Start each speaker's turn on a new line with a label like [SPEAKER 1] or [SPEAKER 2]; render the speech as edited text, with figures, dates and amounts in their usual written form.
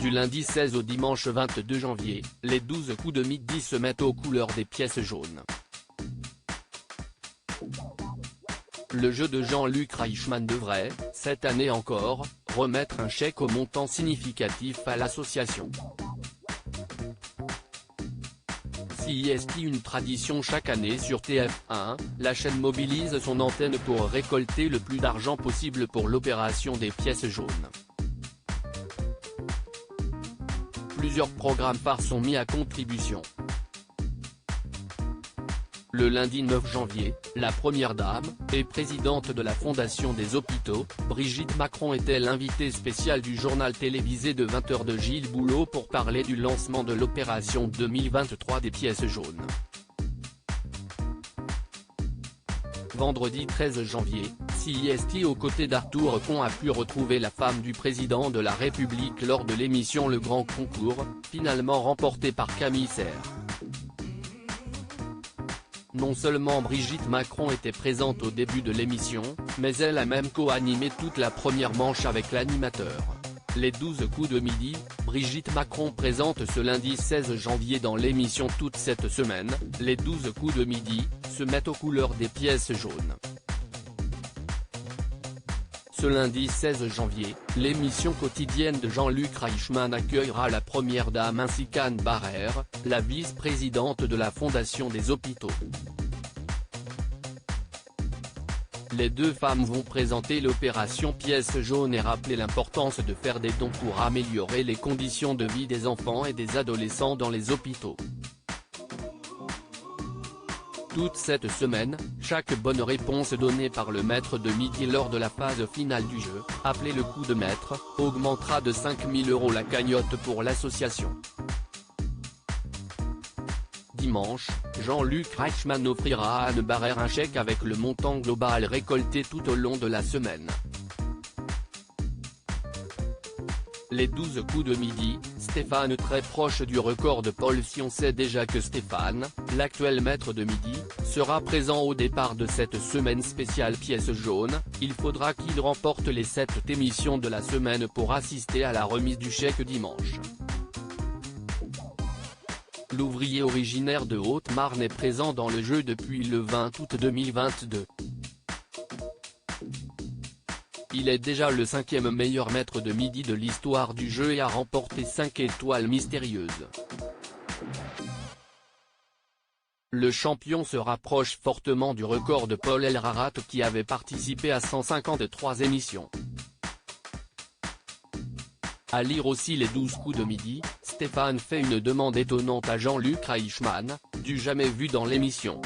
[SPEAKER 1] Du lundi 16 au dimanche 22 janvier, les 12 coups de midi se mettent aux couleurs des pièces jaunes. Le jeu de Jean-Luc Reichmann devrait, cette année encore, remettre un chèque au montant significatif à l'association. Si est une tradition chaque année sur TF1, la chaîne mobilise son antenne pour récolter le plus d'argent possible pour l'opération des pièces jaunes. Plusieurs programmes phares sont mis à contribution. Le lundi 9 janvier, la première dame, et présidente de la Fondation des hôpitaux, Brigitte Macron était l'invitée spéciale du journal télévisé de 20h de Gilles Boulot pour parler du lancement de l'opération 2023 des pièces jaunes. Vendredi 13 janvier, CIST aux côtés d'Arthur Con a pu retrouver la femme du président de la République lors de l'émission Le Grand Concours, finalement remportée par Camille Serre. Non seulement Brigitte Macron était présente au début de l'émission, mais elle a même co-animé toute la première manche avec l'animateur. Les 12 coups de midi, Brigitte Macron présente ce lundi 16 janvier dans l'émission Toute cette semaine, les 12 coups de midi, se mettent aux couleurs des pièces jaunes. Ce lundi 16 janvier, l'émission quotidienne de Jean-Luc Reichmann accueillera la première dame ainsi qu'Anne Barrère, la vice-présidente de la Fondation des hôpitaux. Les deux femmes vont présenter l'opération pièces jaunes et rappeler l'importance de faire des dons pour améliorer les conditions de vie des enfants et des adolescents dans les hôpitaux. Toute cette semaine, chaque bonne réponse donnée par le maître de midi lors de la phase finale du jeu, appelé le coup de maître, augmentera de 5 000 € la cagnotte pour l'association. Dimanche, Jean-Luc Reichmann offrira à Anne Barrère un chèque avec le montant global récolté tout au long de la semaine. Les 12 coups de midi, Stéphane très proche du record de Paul. Si on sait déjà que Stéphane, l'actuel maître de midi, sera présent au départ de cette semaine spéciale pièces jaunes, il faudra qu'il remporte les 7 émissions de la semaine pour assister à la remise du chèque dimanche. L'ouvrier originaire de Haute-Marne est présent dans le jeu depuis le 20 août 2022. Il est déjà le 5e meilleur maître de midi de l'histoire du jeu et a remporté 5 étoiles mystérieuses. Le champion se rapproche fortement du record de Paul Elrarat qui avait participé à 153 émissions. À lire aussi les 12 coups de midi, Stéphane fait une demande étonnante à Jean-Luc Reichmann, du jamais vu dans l'émission.